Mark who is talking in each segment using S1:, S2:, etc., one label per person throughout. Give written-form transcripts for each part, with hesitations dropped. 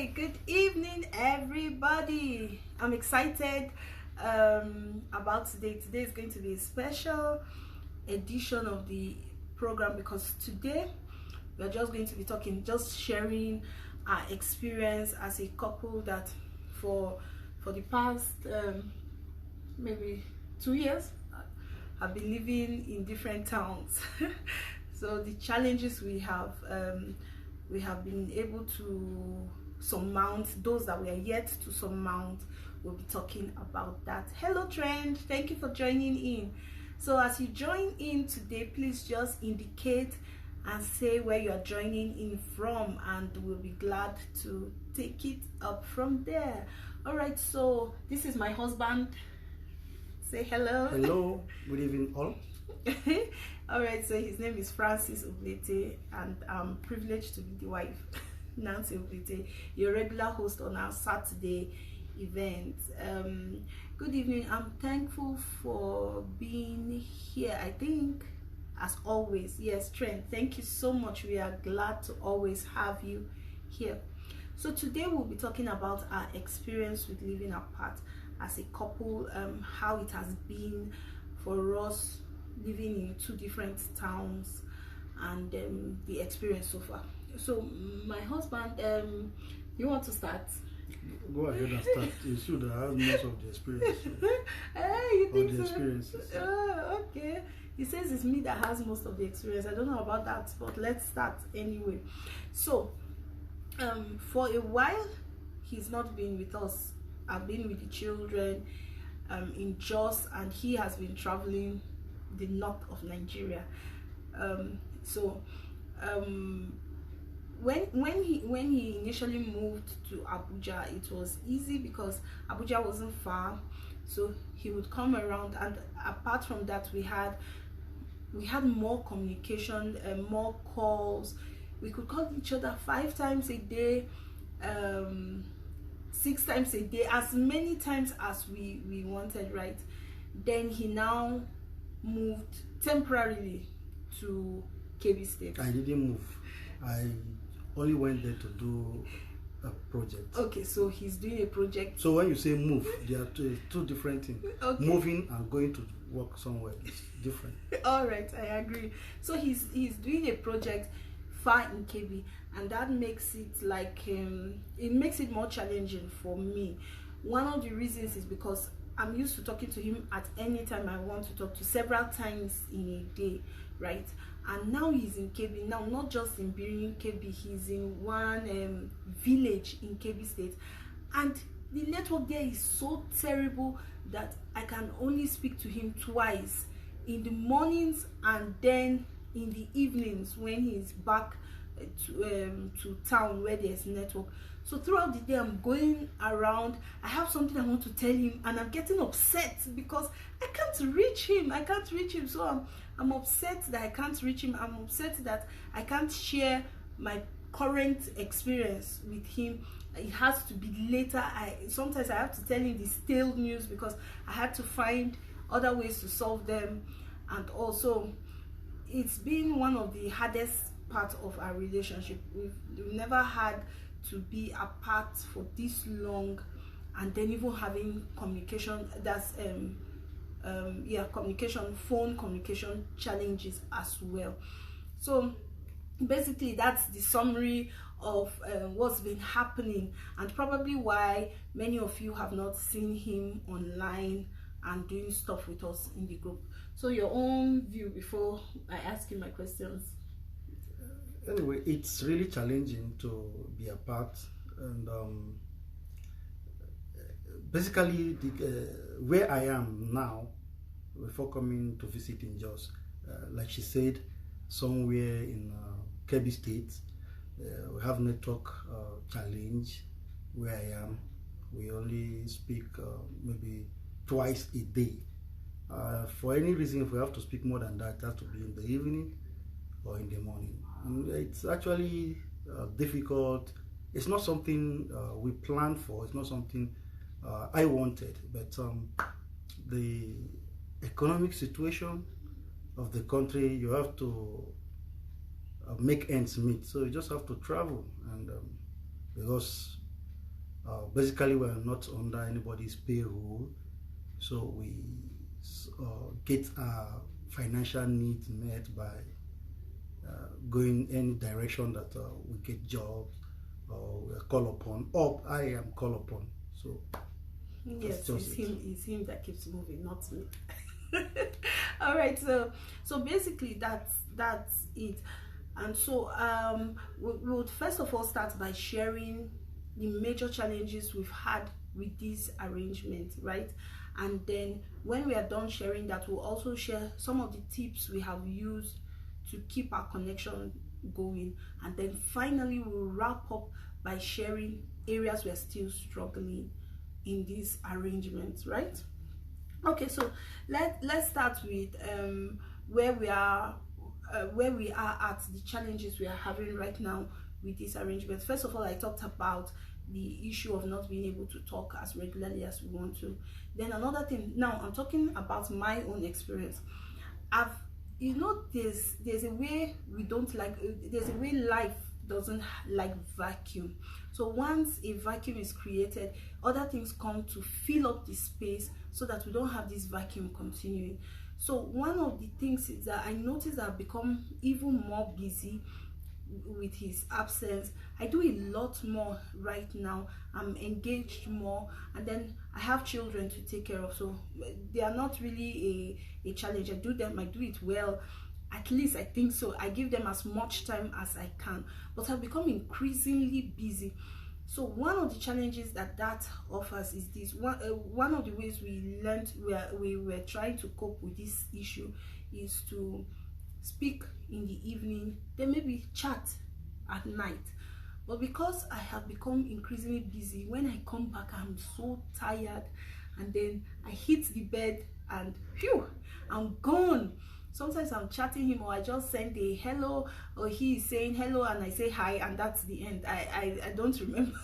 S1: Good evening, everybody. I'm excited about today. Today is going to be a special edition of the program because today we're just going to be sharing our experience as a couple that for the past maybe 2 years have been living in different towns. So the challenges we have been able to surmount, those that we are yet to surmount. We'll be talking about that. Hello Trend, thank you for joining in. So as you join in today, please just indicate and say where you are joining in from, and we'll be glad to take it up from there. All right, so this is my husband. Say hello.
S2: Hello, good evening all.
S1: All right, so his name is Francis Oblete, and I'm privileged to be the wife, Nancy Oblete, your regular host on our Saturday event. Good evening. I'm thankful for being here. I think, as always, yes, Trent, thank you so much. We are glad to always have you here. So today we'll be talking about our experience with living apart as a couple, how it has been for us living in two different towns, and the experience so far. So my husband, you want to start?
S2: Go ahead and start. You should have most of the experience.
S1: You think
S2: the
S1: so?
S2: experiences.
S1: Okay. He says it's me that has most of the experience. I don't know about that, but let's start anyway. So for a while he's not been with us. I've been with the children in Jos, and he has been traveling the north of Nigeria. When he initially moved to Abuja, it was easy because Abuja wasn't far, so he would come around. And apart from that, we had more communication, more calls. We could call each other 5 times a day, 6 times a day, as many times as we wanted, right? Then he now moved temporarily to KB State.
S2: I didn't move. I only went there to do a project.
S1: Okay, so he's doing a project.
S2: So when you say move, there are two different things.
S1: Okay.
S2: Moving and going to work somewhere is different.
S1: All right, I agree. So he's doing a project far in KB, and that makes it like it makes it more challenging for me. One of the reasons is because I'm used to talking to him at any time I want to talk to, several times in a day, right? And now he's in KB. Now, not just in Birin KB, he's in one village in KB State, and the network there is so terrible that I can only speak to him twice, in the mornings and then in the evenings when he's back to town where there's network. So throughout the day I'm going around, I have something I want to tell him, and I'm getting upset because I can't reach him. So I'm upset that I can't reach him. I'm upset that I can't share my current experience with him. It has to be later. Sometimes I have to tell him the stale news because I had to find other ways to solve them. And also, it's been one of the hardest parts of our relationship. We've never had to be apart for this long, and then even having communication, that's phone communication challenges as well. So basically that's the summary of what's been happening, and probably why many of you have not seen him online and doing stuff with us in the group. So your own view before I ask you my questions.
S2: Anyway, it's really challenging to be apart, and basically where I am now, before coming to visit in Jos, like she said, somewhere in KB State, we have network challenge. Where I am, we only speak maybe twice a day. For any reason, if we have to speak more than that, it has to be in the evening or in the morning. And it's actually difficult. It's not something we planned for. It's not something I wanted, but the economic situation of the country, you have to make ends meet. So you just have to travel, and because Basically, we're not under anybody's payroll, so we get our financial needs met by going any direction that we get jobs or we are called upon. Or I am called upon. So
S1: yes, it's him that keeps moving, not me. All right, so basically that's it. And so we would first of all start by sharing the major challenges we've had with this arrangement, right? And then when we are done sharing that, we'll also share some of the tips we have used to keep our connection going. And then finally we'll wrap up by sharing areas we're still struggling in this arrangement, right? Okay, so let's start with where we are at, the challenges we are having right now with this arrangement. First of all, I talked about the issue of not being able to talk as regularly as we want to. Then another thing, now I'm talking about my own experience. There's a way we don't like, there's a way life doesn't like vacuum. So once a vacuum is created, other things come to fill up the space so that we don't have this vacuum continuing. So one of the things is that I noticed I've become even more busy with his absence. I do a lot more right now. I'm engaged more, and then I have children to take care of, so they are not really a challenge. I do it well, at least I think so. I give them as much time as I can, but I've become increasingly busy. So one of the challenges that offers is this. One of the ways we were trying to cope with this issue is to speak in the evening, then maybe chat at night. But because I have become increasingly busy, when I come back I'm so tired, and then I hit the bed and phew, I'm gone. Sometimes I'm chatting him, or I just send a hello, or he is saying hello and I say hi, and that's the end. I don't remember.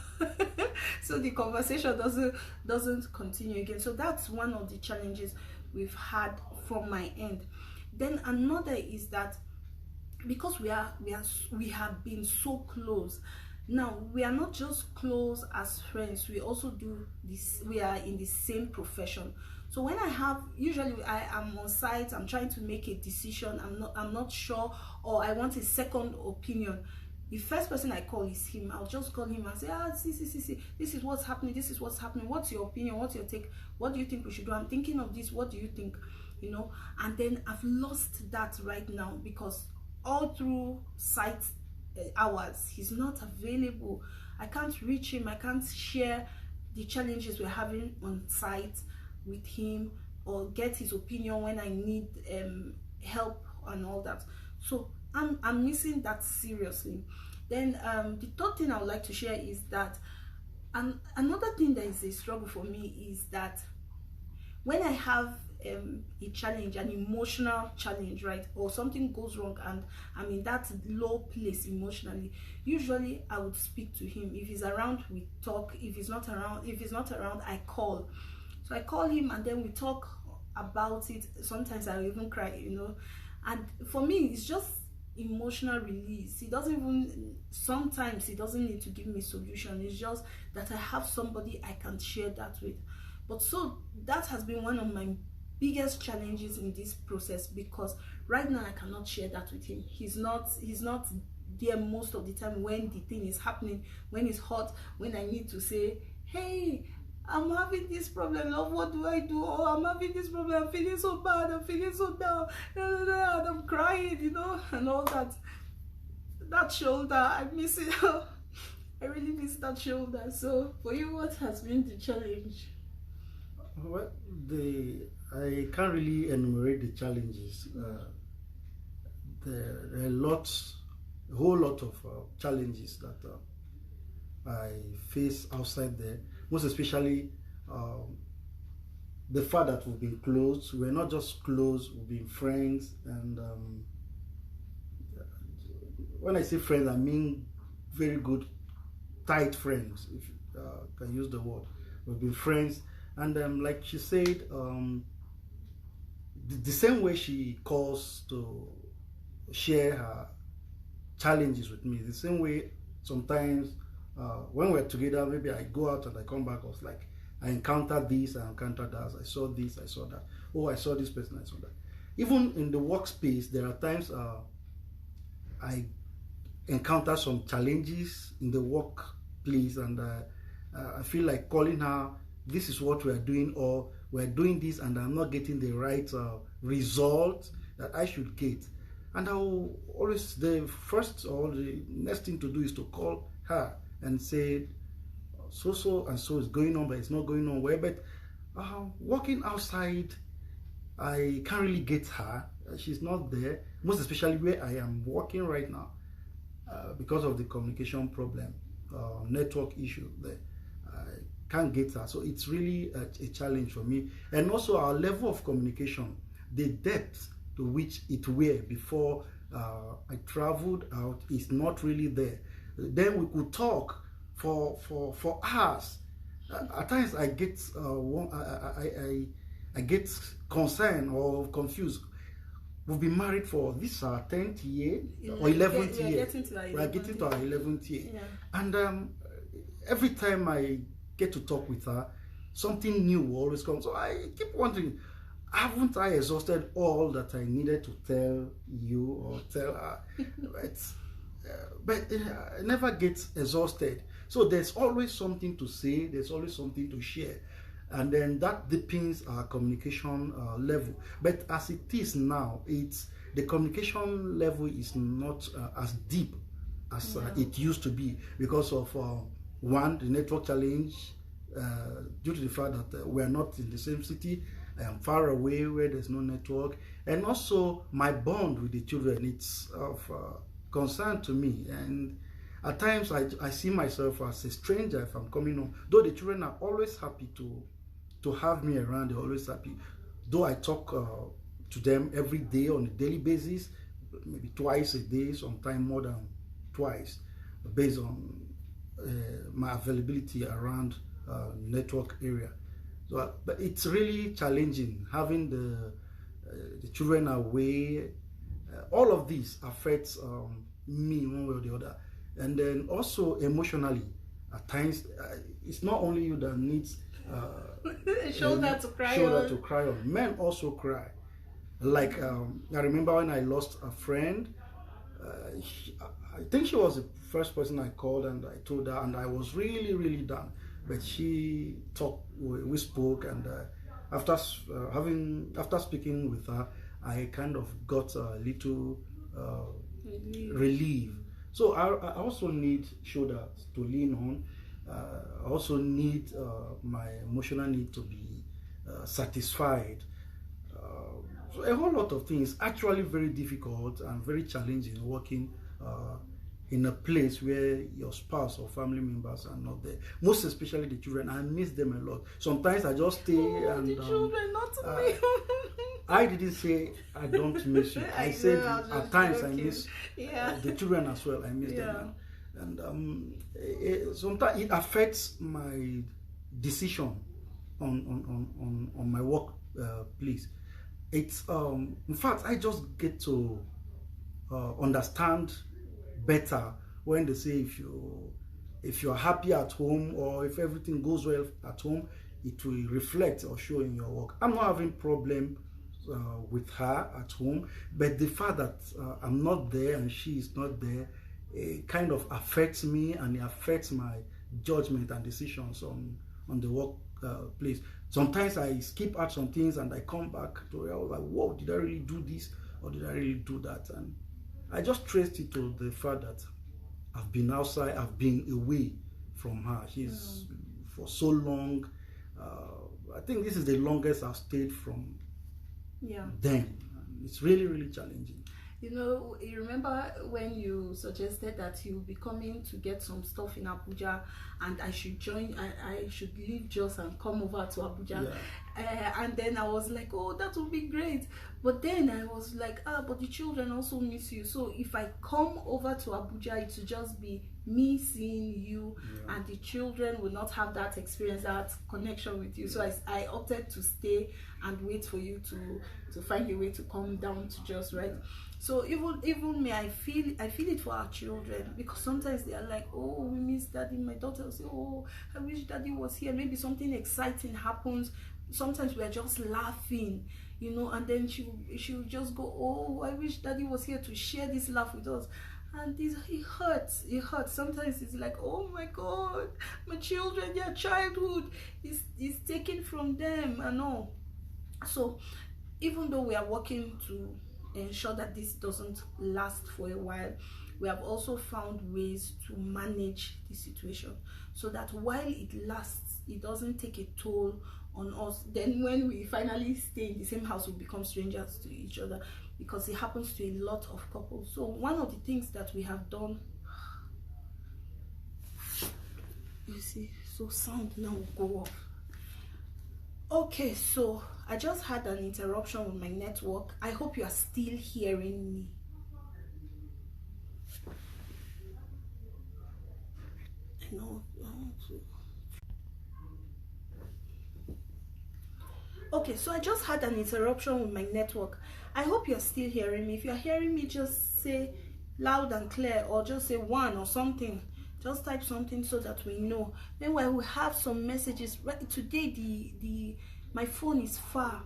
S1: So the conversation doesn't continue again. So that's one of the challenges we've had from my end. Then another is that because we have been so close. Now we are not just close as friends, we also do this, we are in the same profession. So when usually I am on site, I'm trying to make a decision, I'm not sure, or I want a second opinion. The first person I call is him. I'll just call him and say, see, this is what's happening, what's your opinion, what's your take, what do you think we should do? I'm thinking of this, what do you think? And then I've lost that right now, because all through site hours he's not available. I can't reach him, I can't share the challenges we're having on site with him, or get his opinion when I need help and all that. So I'm missing that seriously. Then the third thing I would like to share is that another thing that is a struggle for me is that when I have a challenge, an emotional challenge, right, or something goes wrong and I'm in that low place emotionally, usually I would speak to him. If he's around, we talk. If he's not around, I call. So I call him and then we talk about it. Sometimes I even cry, and for me it's just emotional release. Sometimes he doesn't need to give me solution. It's just that I have somebody I can share that with. But so that has been one of my biggest challenges in this process, because right now I cannot share that with him. He's not there most of the time when the thing is happening, when it's hot, when I need to say, hey, I'm having this problem, love, what do I do? Oh, I'm having this problem, I'm feeling so bad, I'm feeling so down, and I'm crying, and all that. That shoulder, I miss it. I really miss that shoulder. So for you, what has been the challenge?
S2: Well, I can't really enumerate the challenges. There are a whole lot of challenges that I face outside there. Most especially the fact that we've been close. We're not just close, we've been friends. And when I say friends, I mean very good, tight friends, if you can use the word. We've been friends. And like she said, the same way she calls to share her challenges with me, the same way sometimes when we're together, maybe I go out and I come back, I was like, I encountered this, I encountered that, I saw this, I saw that. Oh, I saw this person, I saw that. Even in the workspace, there are times I encounter some challenges in the workplace, and I feel like calling her, this is what we're doing, or we're doing this and I'm not getting the right result that I should get. And I'll always, the first or the next thing to do is to call her and say, so and so is going on, but it's not going on well. But walking outside, I can't really get her. She's not there, most especially where I am working right now, because of the communication problem, network issue there. I can't get her, so it's really a challenge for me. And also our level of communication, the depth to which it were before I traveled out is not really there. Then we could talk for hours. At times I get I get concerned or confused. We've been married for this our 10th year or 11th year. We are getting to our 11th year. Yeah. And every time I get to talk with her, something new always comes. So I keep wondering, haven't I exhausted all that I needed to tell you or tell her? But I never get exhausted. So there's always something to say, there's always something to share. And then that deepens our communication level. But as it is now, the communication level is not as deep as it used to be, because of one, the network challenge, due to the fact that we are not in the same city. I am far away where there's no network, and also my bond with the children, it's of concern to me. And at times I see myself as a stranger if I'm coming home, though the children are always happy to have me around. They're always happy, though I talk to them every day on a daily basis, maybe twice a day, sometimes more than twice, based on my availability around network area. So, but it's really challenging having the children away. All of this affects me one way or the other. And then also emotionally, at times, it's not only you that needs
S1: shoulder to cry
S2: on. Men also cry. Like I remember when I lost a friend. I think she was the first person I called, and I told her, and I was really, really down. But she talked, we spoke, and after speaking with her, I kind of got a little relief. So I also need shoulders to lean on. I also need my emotional need to be satisfied. So a whole lot of things, actually very difficult and very challenging working in a place where your spouse or family members are not there. Most especially the children. I miss them a lot. Sometimes I just stay and...
S1: the children, not me.
S2: I didn't say I don't miss you. I said at times joking. I miss the children as well. I miss them. And sometimes it affects my decision on my work place. It's in fact, I just get to understand better when they say if you're happy at home, or if everything goes well at home, it will reflect or show in your work. I'm not having problem with her at home, but the fact that I'm not there and she is not there, it kind of affects me, and it affects my judgment and decisions on the work place. Sometimes I skip out some things and I come back to it. I was like, whoa, did I really do this, or did I really do that? And I just traced it to the fact that I've been outside, I've been away from her. She's for so long. I think this is the longest I've stayed from them. It's really, really challenging.
S1: You know, you remember when you suggested that you'll be coming to get some stuff in Abuja, and I should join, I should leave Jos and come over to Abuja. And then I was like, oh, that would be great. But then I was like, but the children also miss you. So if I come over to Abuja, it will just be me seeing you, and the children will not have that experience, that connection with you. So I opted to stay and wait for you to find a way to come down to Jos, right? So even me, I feel it for our children, because sometimes they are like, oh, we miss daddy. My daughter will say, oh, I wish daddy was here. Maybe something exciting happens. Sometimes we are just laughing, you know, and then she'll just go, oh, I wish daddy was here to share this laugh with us. And it hurts. Sometimes it's like, oh my god, my children, their childhood is taken from them and all. So even though we are working to ensure that this doesn't last for a while, we have also found ways to manage the situation so that while it lasts, it doesn't take a toll on us. Then when we finally stay in the same house, we become strangers to each other, because it happens to a lot of couples. So one of the things that we have done, you see, so sound now will go off. Okay, so I just had an interruption with my network. I hope you are still hearing me. No. Okay, so I just had an interruption with my network. I hope you're still hearing me. If you're hearing me, just say loud and clear, or just say one or something. Just type something so that we know. Meanwhile, we have some messages. Right today, my phone is far.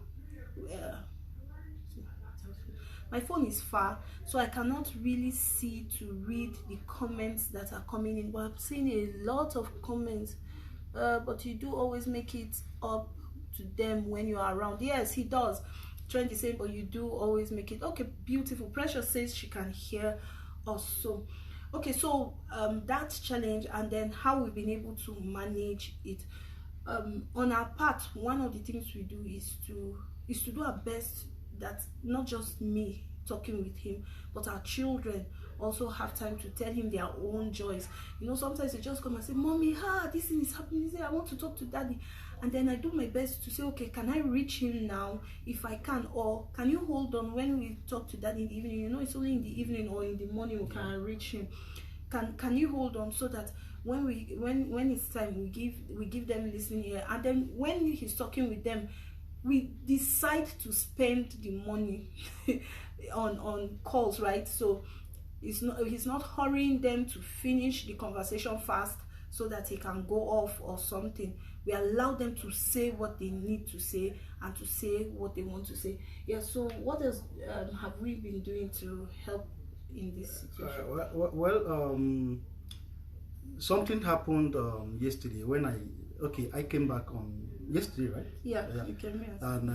S1: My phone is far, so I cannot really see to read the comments that are coming in. But I'm seeing a lot of comments. But you do always make it up to them when you are around. Yes, he does. Trend is saying, but you do always make it. Okay, beautiful. Precious says she can hear us. So okay, so that challenge, and then how we've been able to manage it. On our part, one of the things we do is to do our best that not just me talking with him, but our children also have time to tell him their own joys. You know, sometimes they just come and say, mommy, this thing is happening. They say, I want to talk to daddy. And then I do my best to say, okay, can I reach him now if I can, or can you hold on when we talk to daddy in the evening? You know, it's only in the evening or in the morning we can reach him. Can you hold on, so that when it's time, we give them listening ear, and then when he's talking with them, we decide to spend the money on calls, right? So he's not hurrying them to finish the conversation fast so that he can go off or something. We allow them to say what they need to say and to say what they want to say. Yeah. So what else have we been doing to help in this situation?
S2: Something happened yesterday when I came back on yesterday, right?
S1: Yeah. You came here.
S2: And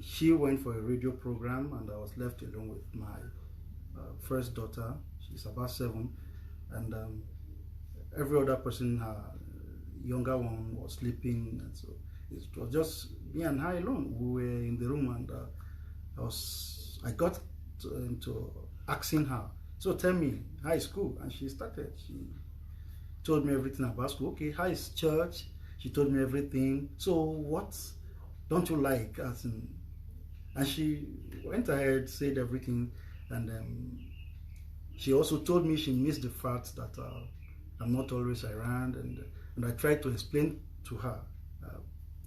S2: she went for a radio program, and I was left alone with my first daughter. She's about 7, and every other person, her younger one, was sleeping, and so it was just me and her alone. We were in the room, and I got into asking her, so tell me, how is school? And she told me everything about school. Okay, how is church? She told me everything. So what don't you like? And she went ahead, said everything, and she also told me she missed the fact that I'm not always around, and I tried to explain to her,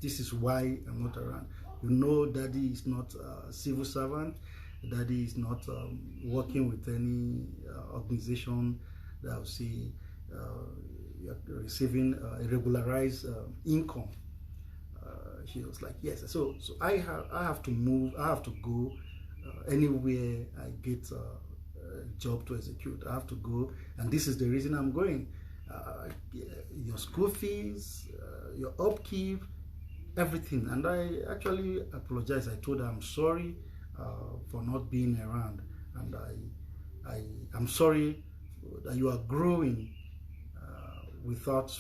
S2: this is why I'm not around. You know, daddy is not a civil servant. Daddy is not working with any organization that will say you're receiving a regularized income. She was like, yes. So I have to move. I have to go anywhere I get a job to execute. I have to go, and this is the reason I'm going. Your school fees, your upkeep, everything. And I actually apologized. I told her I'm sorry for not being around, and I'm sorry that you are growing without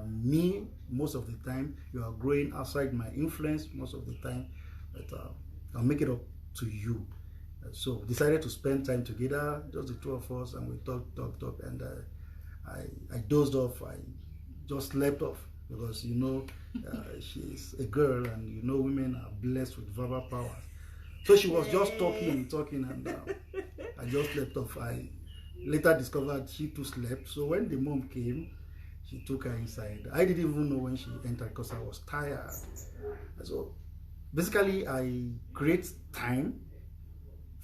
S2: me most of the time. You are growing outside my influence most of the time, but I'll make it up to you. So we decided to spend time together, just the two of us, and we talk, and I dozed off. I just slept off, because you know she's a girl, and you know women are blessed with verbal powers. So she was just talking, and I just slept off. I later discovered she too slept. So when the mom came, she took her inside. I didn't even know when she entered because I was tired. So basically, I create time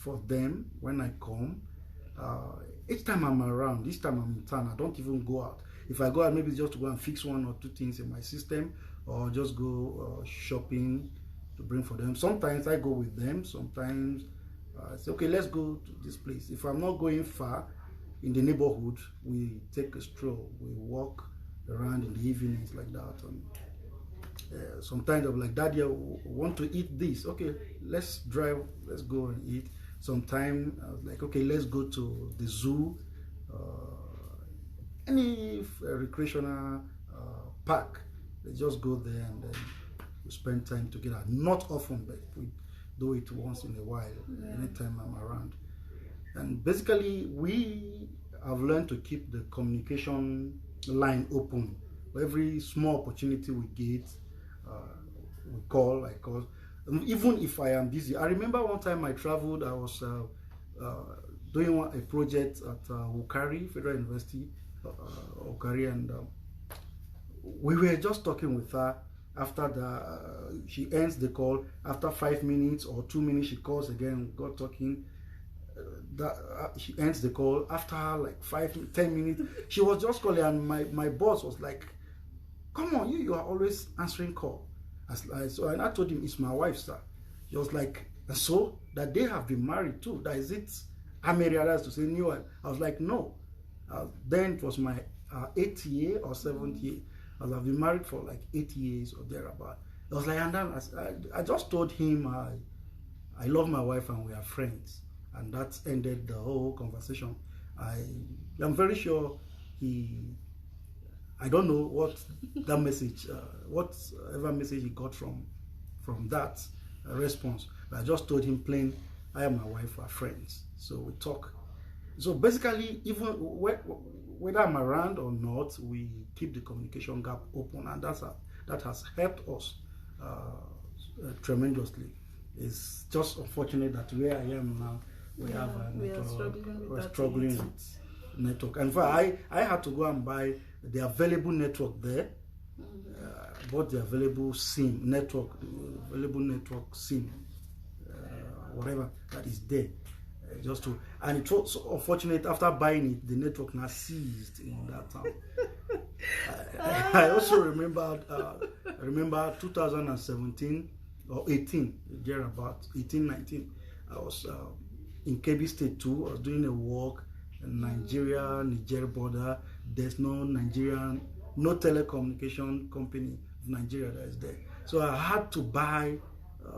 S2: for them when I come. Each time I'm around, each time I'm in town, I don't even go out. If I go out, maybe just to go and fix one or two things in my system, or just go shopping to bring for them. Sometimes I go with them. Sometimes I say, okay, let's go to this place. If I'm not going far in the neighborhood, we take a stroll. We walk around in the evenings like that. And sometimes I'm like, Daddy, I want to eat this. Okay, let's drive. Let's go and eat. Sometimes I was like, okay, let's go to the zoo, any recreational park. Let's just go there and then we spend time together. Not often, but we do it once in a while, anytime I'm around. And basically, we have learned to keep the communication line open. Every small opportunity we get, we call, I call. Even if I am busy. I remember one time I traveled, I was doing a project at Wukari Federal University, Wukari, and we were just talking with her. After she ends the call, after 5 minutes or 2 minutes, she calls again, got talking. She ends the call. After like 5-10 minutes, she was just calling, and my boss was like, come on, you are always answering call. So and I told him, it's my wife, sir. He was like, so that they have been married too. That is it. I may realize to say new. I was like, no. Then it was my 8th year or 7th year. I've been married for like 8 years or thereabout. I was like, and then I just told him I love my wife and we are friends, and that ended the whole conversation. I'm very sure I don't know what that message, whatever message he got from that response. But I just told him plain, I and my wife are friends, so we talk. So basically, even whether I'm around or not, we keep the communication gap open, and that has helped us tremendously. It's just unfortunate that where I am now, we are struggling with network. And in fact, I had to go and buy the available network there. Bought the available SIM network, SIM, whatever that is there. And it was so unfortunate, after buying it, the network now ceased in that town. I also remember 2017 or 18, thereabout 18-19. I was in Kebbi State too. I was doing a walk in Niger border. There's no telecommunication company of Nigeria that is there. So I had to buy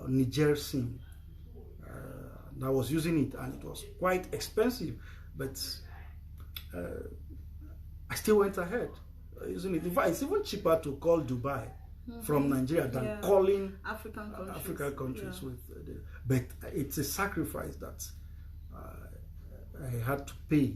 S2: Niger SIM. I was using it, and it was quite expensive, but I still went ahead using it. In fact, it's even cheaper to call Dubai from Nigeria than calling African countries but it's a sacrifice that I had to pay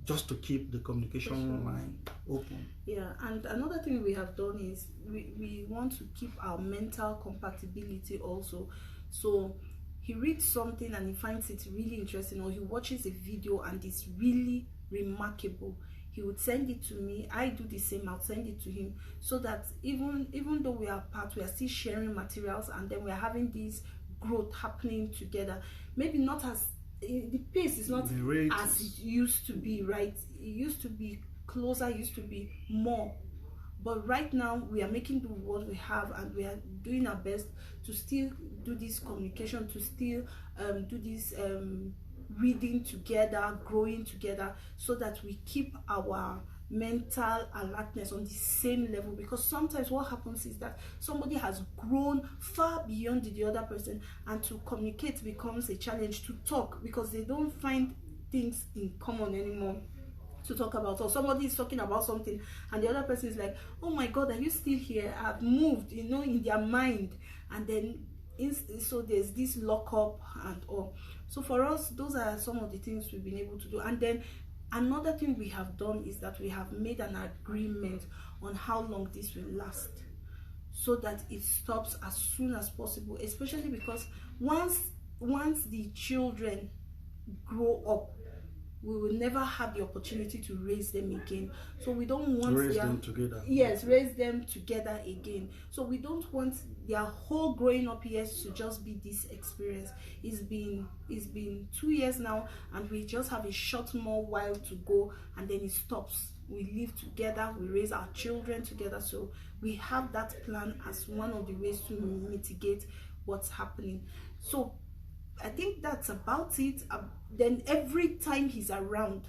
S2: just to keep the communication line open.
S1: Yeah, and another thing we have done is we want to keep our mental compatibility also. So he reads something and he finds it really interesting, or he watches a video and it's really remarkable, he would send it to me. I do the same. I'll send it to him, so that even though we are apart, we are still sharing materials, and then we are having this growth happening together. Maybe not as the pace is not as it used to be, right? It used to be closer, it used to be more, but right now we are making do what we have, and we are doing our best to still do this communication, to still do this reading together, growing together, so that we keep our mental alertness on the same level. Because sometimes what happens is that somebody has grown far beyond the other person, and to communicate becomes a challenge, to talk, because they don't find things in common anymore to talk about. Or somebody is talking about something and the other person is like, oh my god, are you still here? I've moved, in their mind. And then so there's this lock up and all. So for us, those are some of the things we've been able to do. And then another thing we have done is that we have made an agreement on how long this will last, so that it stops as soon as possible, especially because once the children grow up, we will never have the opportunity to raise them again. So we don't want
S2: raise them together.
S1: Yes, raise them together again. So we don't want their whole growing up years to just be this experience. It's been 2 years now, and we just have a short more while to go, and then it stops. We live together, we raise our children together. So we have that plan as one of the ways to mitigate what's happening. So I think that's about it. Then every time he's around,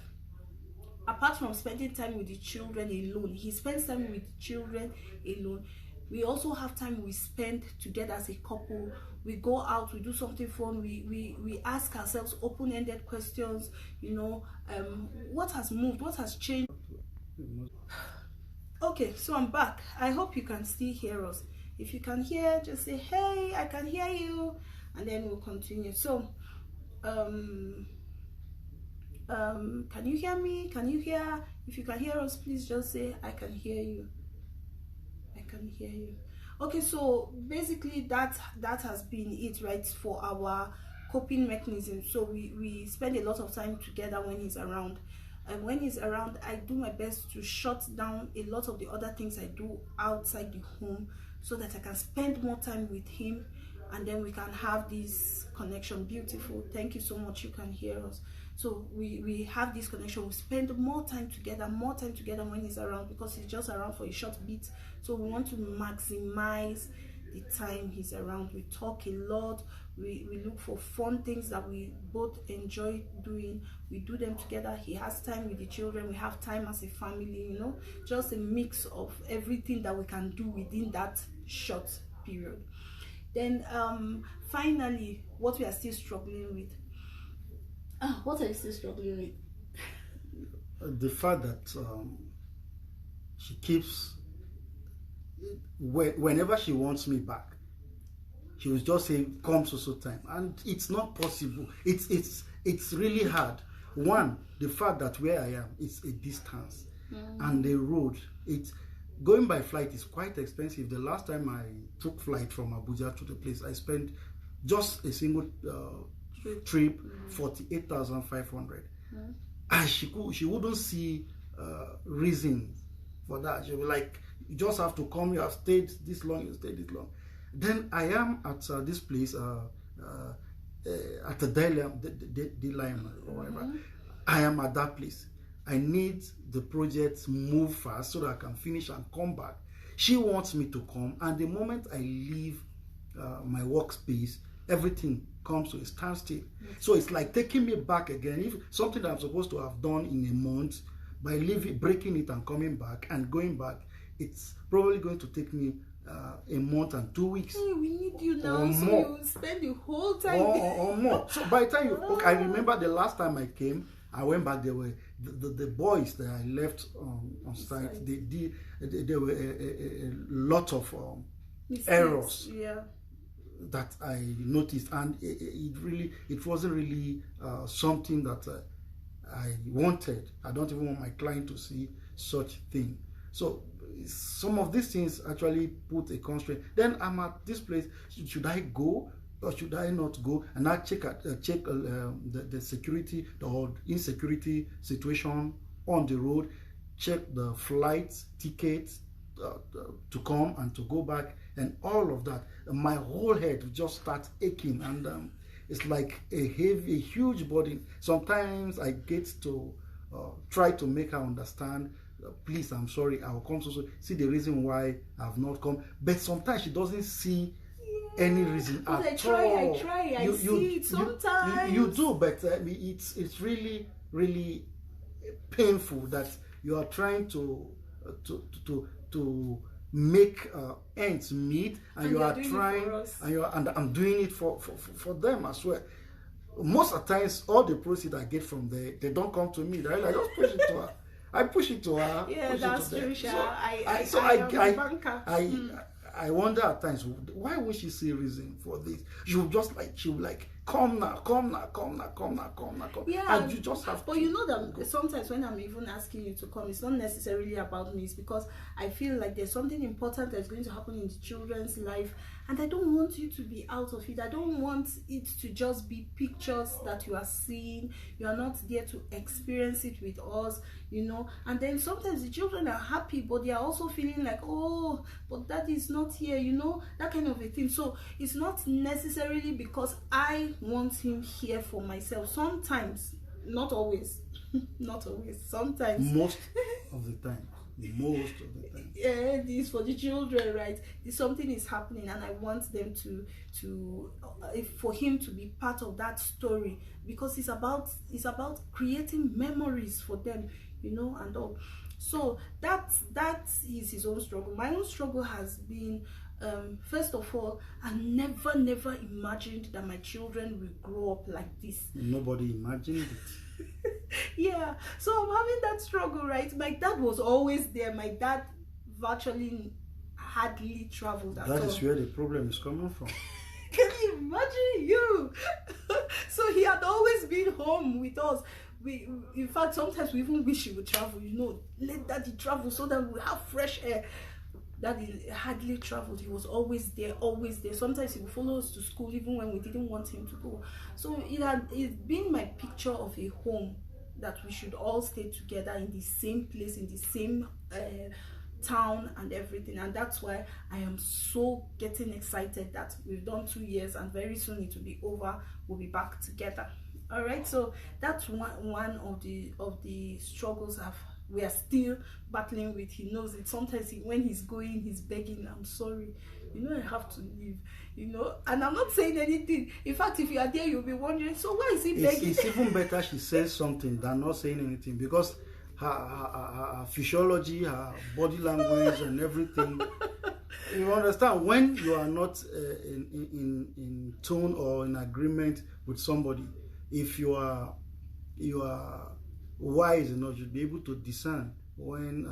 S1: apart from spending time with the children alone, he spends time with the children alone. We also have time we spend together as a couple. We go out, we do something fun, we ask ourselves open-ended questions, you know, what has moved, what has changed. Okay, so I'm back. I hope you can still hear us. If you can hear, just say, hey, I can hear you, and then we'll continue. So can you hear me? Can you hear? If you can hear us, please just say, I can hear you. I can hear you. Okay, so basically that has been it, right, for our coping mechanism. So we spend a lot of time together when he's around. And when he's around, I do my best to shut down a lot of the other things I do outside the home, so that I can spend more time with him, and then we can have this connection. Beautiful. Thank you so much. You can hear us. So we have this connection. We spend more time together when he's around, because he's just around for a short bit. So we want to maximize the time he's around. We talk a lot. We look for fun things that we both enjoy doing. We do them together. He has time with the children. We have time as a family, you know, just a mix of everything that we can do within that short period. Then finally, what we are still struggling with. What are you still struggling with?
S2: The fact that she keeps, whenever she wants me back, she will just say, come so time, and it's not possible. It's really hard. One, the fact that where I am, it's a distance, and the road, going by flight is quite expensive. The last time I took flight from Abuja to the place, I spent just a single trip 48,500, and she wouldn't see reason for that. She was like, you just have to come. You have stayed this long. You stayed this long. Then I am at this place at the D-line or whatever. I am at that place. I need the project move fast so that I can finish and come back. She wants me to come, and the moment I leave my workspace, everything comes to a standstill. So it's like taking me back again. If something that I'm supposed to have done in a month, by breaking it and coming back and going back, it's probably going to take me a month and 2 weeks.
S1: Hey, we need you now, so
S2: more.
S1: you will spend the whole time
S2: or more. So by the time okay, I remember the last time I came, I went back. There were the boys that I left on site. There were a lot of errors.
S1: Yeah.
S2: That I noticed, and it wasn't really something that I wanted. I don't even want my client to see such thing. So some of these things actually put a constraint. Then I'm at this place. Should I go or should I not go? And I check the security or insecurity situation on the road. Check the flights, tickets to come and to go back, and all of that. My whole head just starts aching, and it's like a huge burden. Sometimes I get to try to make her understand. Please, I'm sorry, I'll come so see the reason why I've not come. But sometimes she doesn't see any reason at
S1: I try,
S2: all.
S1: I see it sometimes.
S2: You do, but it's really, really painful that you are trying to make ends meet, and you are trying, and I'm doing it for them as well. Most of the times, all the proceeds I get from there, they don't come to me. They're like, just push it to her. I push it to her.
S1: Yeah, that's true, Sha.
S2: I wonder at times, why would she see reason for this? She will come now, come now, come now, come now, come now, come.
S1: Yeah,
S2: And you just have
S1: but
S2: to.
S1: you know that sometimes when I'm even asking you to come, it's not necessarily about me. It's because I feel like there's something important that's going to happen in the children's life, and I don't want you to be out of it. I don't want it to just be pictures that you are seeing. You are not there to experience it with us, you know. And then sometimes the children are happy, but they are also feeling like, oh, but that is not here, you know, that kind of a thing. So it's not necessarily because I want him here for myself. Sometimes, not always, not always, sometimes.
S2: Most of the time. Most of the time.
S1: Yeah, this for the children, right? Something is happening, and I want them for him to be part of that story, because it's about creating memories for them, you know, and all. So that is his own struggle. My own struggle has been, first of all, I never imagined that my children will grow up like this.
S2: Nobody imagined it.
S1: Yeah, so I'm having that struggle, right? My dad was always there. My dad virtually hardly traveled at all.
S2: That is where the problem is coming from.
S1: Can you imagine you? So he had always been home with us. In fact, sometimes we even wish he would travel, you know, let daddy travel so that we have fresh air. Daddy hardly traveled. He was always there, always there. Sometimes he would follow us to school even when we didn't want him to go. So it's been my picture of a home, that we should all stay together in the same place, in the same town and everything. And that's why I am so getting excited that we've done 2 years, and very soon it will be over. We'll be back together. All right, so that's one of the struggles we are still battling with. He knows it. Sometimes when he's going, he's begging, I'm sorry, you know, I have to leave, you know. And I'm not saying anything. In fact, if you are there, you'll be wondering, so why is he begging?
S2: It's even better she says something than not saying anything, because her physiology, her body language and everything, you understand, when you are not in tune or in agreement with somebody, if you are wise enough, you'll be able to discern when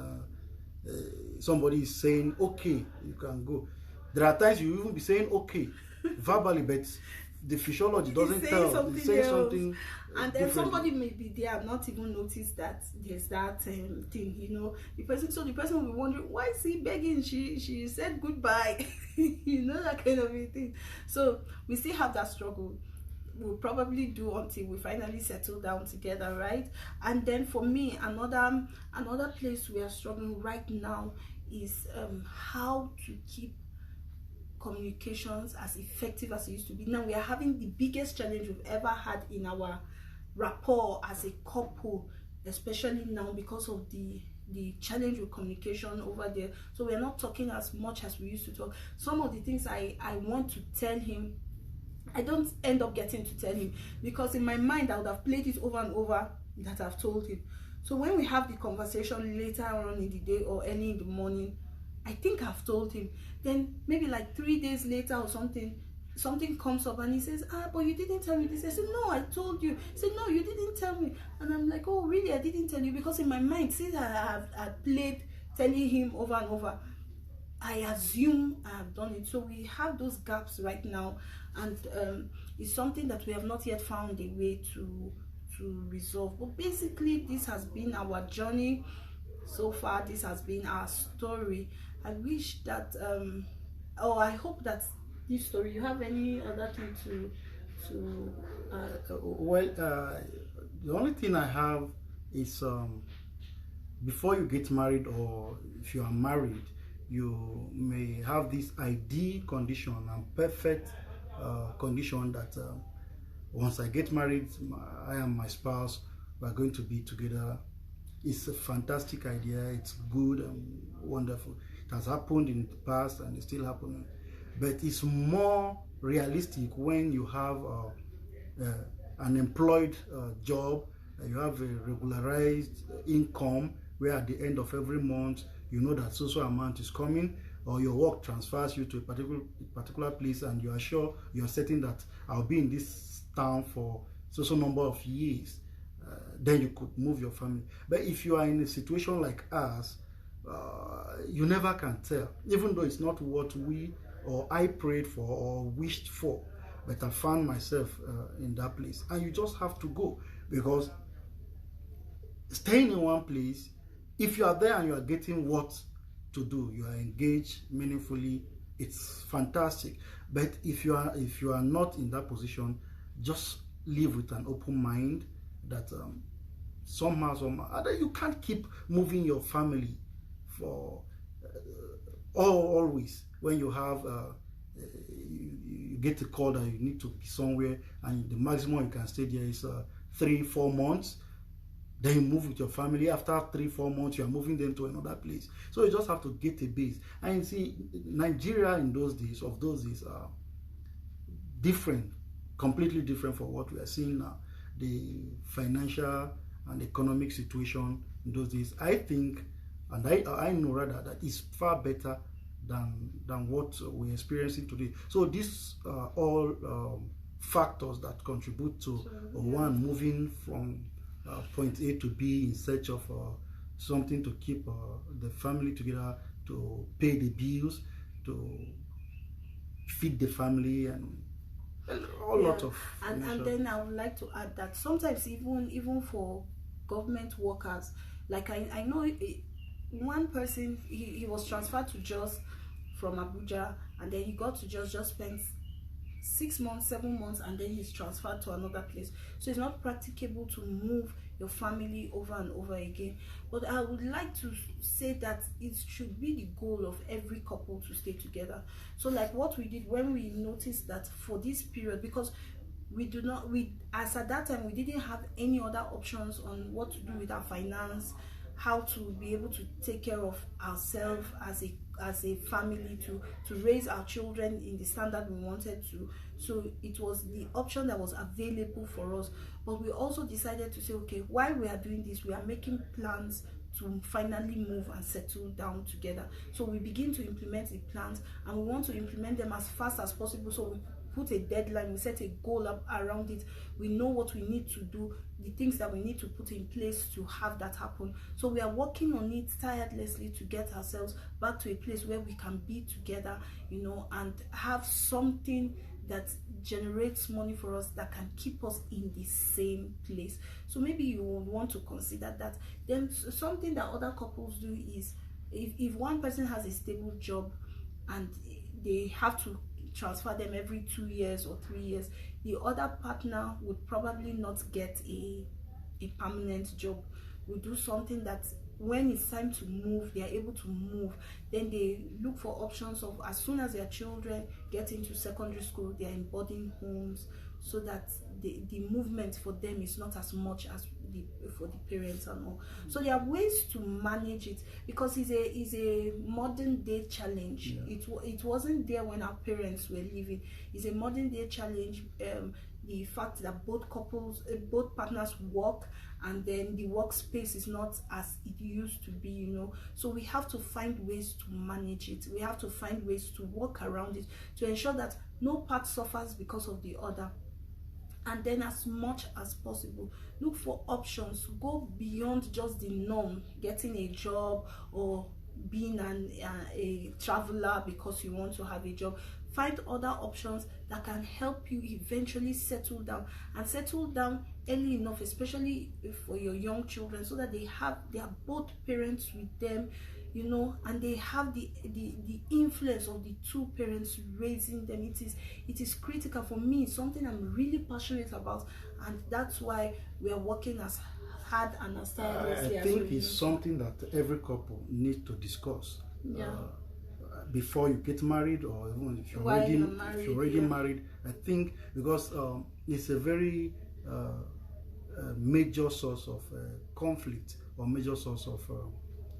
S2: somebody is saying, okay, you can go. There are times you even be saying okay verbally, but the physiology doesn't tell. It's saying something
S1: and then somebody may be there and not even notice that there's that thing, you know. The person will be wondering, why is he begging? She said goodbye. You know, that kind of a thing. So we still have that struggle. We'll probably do until we finally settle down together, right? And then for me, another place we are struggling right now is how to keep communications as effective as it used to be. Now we are having the biggest challenge we've ever had in our rapport as a couple, especially now because of the challenge with communication over there. So we're not talking as much as we used to talk. Some of the things I want to tell him, I don't end up getting to tell him, because in my mind I would have played it over and over that I've told him. So when we have the conversation later on in the day or early in the morning, I think I've told him. Then maybe like 3 days later or something comes up and he says, but you didn't tell me this. I said, no, I told you. He said, no, you didn't tell me. And I'm like, oh really, I didn't tell you? Because in my mind, since I played telling him over and over, I assume I have done it. So we have those gaps right now, and it's something that we have not yet found a way to resolve. But basically, this has been our journey so far. This has been our story. I wish that I hope that this story, you have any other thing to
S2: the only thing I have is before you get married, or if you are married, you may have this ideal condition and perfect condition that once I get married, I and my spouse, we are going to be together. It's a fantastic idea. It's good and wonderful. It has happened in the past and it's still happening. But it's more realistic when you have an employed job, you have a regularized income, where at the end of every month you know that social amount is coming, or your work transfers you to a particular place and you are sure, you are certain that I'll be in this town for social number of years. Then you could move your family. But if you are in a situation like us, you never can tell, even though it's not what we or I prayed for or wished for. but I found myself in that place. And you just have to go, because staying in one place, if you are there and you are getting what to do, you are engaged meaningfully, it's fantastic. But if you are not in that position, just live with an open mind that somehow you can't keep moving your family for always. When you have you get a call that you need to be somewhere, and the maximum you can stay there is 3-4 months. Then you move with your family. After 3-4 months, you are moving them to another place. So you just have to get a base. And you see, Nigeria in those days are different, completely different from what we are seeing now. The financial and economic situation in those days, I think, and I know rather, that is far better than what we're experiencing today. So these are all factors that contribute to one moving from point A to B in search of something to keep the family together, to pay the bills, to feed the family, and a lot of
S1: and then I would like to add that sometimes even for government workers, like I know one person, he was transferred to Jos from Abuja, and then he got to just spent 6 months, 7 months, and then he's transferred to another place. So it's not practicable to move your family over and over again. But I would like to say that it should be the goal of every couple to stay together. So like what we did when we noticed that for this period, because as at that time we didn't have any other options on what to do with our finance, how to be able to take care of ourselves as a family, to raise our children in the standard we wanted to. So it was the option that was available for us. But we also decided to say, okay, while we are doing this, we are making plans to finally move and settle down together. So we begin to implement the plans, and we want to implement them as fast as possible. So we put a deadline, we set a goal up around it. We know what we need to do, the things that we need to put in place to have that happen. So we are working on it tirelessly to get ourselves back to a place where we can be together, and have something that generates money for us, that can keep us in the same place. So maybe you would want to consider that. Then something that other couples do is, if one person has a stable job and they have to transfer them every 2 years or 3 years, the other partner would probably not get a permanent job. We do something that when it's time to move, they are able to move. Then they look for options of, as soon as their children get into secondary school, they are in boarding homes, so that the movement for them is not as much as for the parents and all. So there are ways to manage it, because it's a modern day challenge. It wasn't there when our parents were living. It's a modern day challenge. The fact that both partners work, and then the workspace is not as it used to be, So we have to find ways to manage it. We have to find ways to work around it, to ensure that no part suffers because of the other. And then, as much as possible, look for options. Go beyond just the norm, getting a job or being a traveler because you want to have a job. Find other options that can help you eventually settle down early enough, especially for your young children, so that they are both parents with them, and they have the influence of the two parents raising them. It is critical for me. It's something I'm really passionate about, and that's why we are working as hard and as tirelessly as we
S2: think it's something that every couple needs to discuss. Before you get married, or even if you're already married. I think because it's a very major source of conflict, or major source of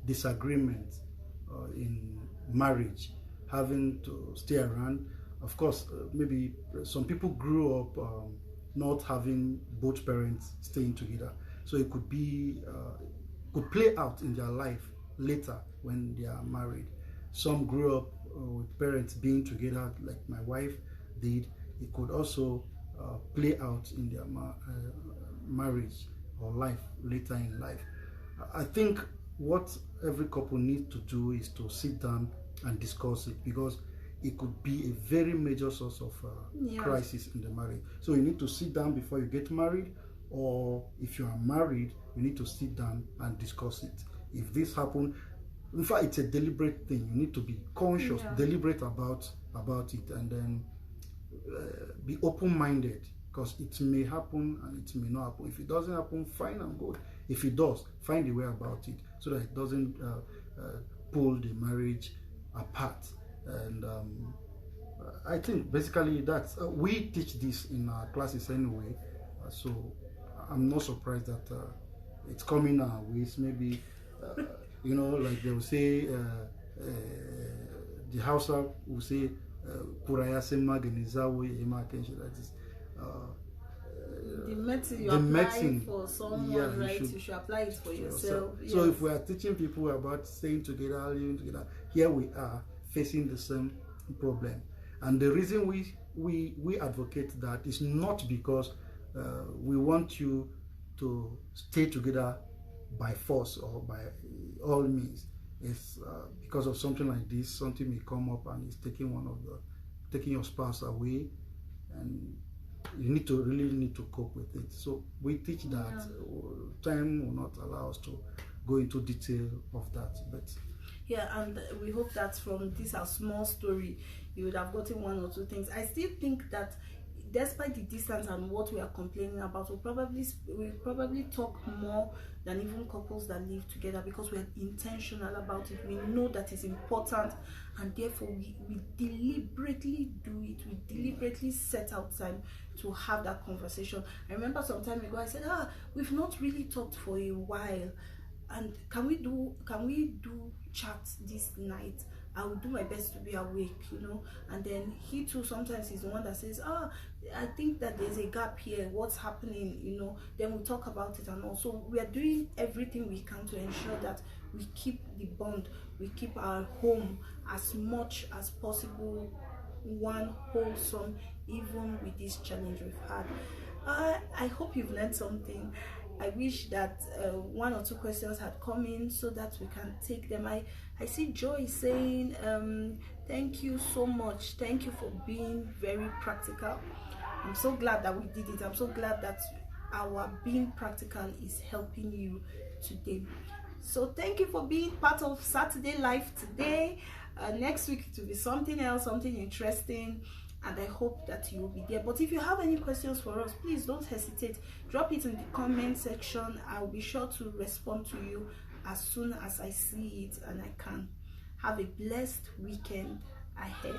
S2: disagreement in marriage, having to stay around. Of course, maybe some people grew up not having both parents staying together, so it could play out in their life later when they are married. Some grew up with parents being together, like my wife did. It could also play out in their marriage or life later in life. I think what every couple needs to do is to sit down and discuss it, because it could be a very major source of crisis in the marriage. So you need to sit down before you get married, or if you are married, you need to sit down and discuss it. If this happens, in fact, it's a deliberate thing. You need to be conscious, deliberate about it, and then be open-minded, because it may happen and it may not happen. If it doesn't happen, fine and good. If it does, find a way about it so that it doesn't pull the marriage apart. And I think basically that's we teach this in our classes anyway, so I'm not surprised that it's coming our ways. Maybe you know, like they will say, the Hausa will say kuraya sema ganizawo ema kenshi, that is
S1: the medicine you apply for someone, right? You should apply it for yourself.
S2: So if we are teaching people about staying together, living together, here we are facing the same problem. And the reason we advocate that is not because we want you to stay together by force or by all means. It's because of something like this. Something may come up and it's taking your spouse away, and you really need to cope with it. So we teach that. Time will not allow us to go into detail of that, but
S1: and we hope that from this our small story you would have gotten one or two things. I still think that despite the distance and what we are complaining about, we'll probably talk more than even couples that live together, because we're intentional about it. We know that it's important, and therefore we deliberately do it. We deliberately set out time to have that conversation. I remember some time ago I said, we've not really talked for a while, and can we do chat this night? I will do my best to be awake, you know. And then he too sometimes is the one that says, I think that there's a gap here, what's happening, you know. Then we talk about it, and also we are doing everything we can to ensure that we keep the bond, we keep our home as much as possible one wholesome, even with this challenge we've had. I hope you've learned something. I wish that one or two questions had come in so that we can take them. I see Joy saying, thank you so much. Thank you for being very practical. I'm so glad that we did it. I'm so glad that our being practical is helping you today. So thank you for being part of Saturday Life today. Next week it will be something else, something interesting, and I hope that you will be there. But if you have any questions for us, please don't hesitate. Drop it in the comment section. I'll be sure to respond to you as soon as I see it and I can. Have a blessed weekend ahead.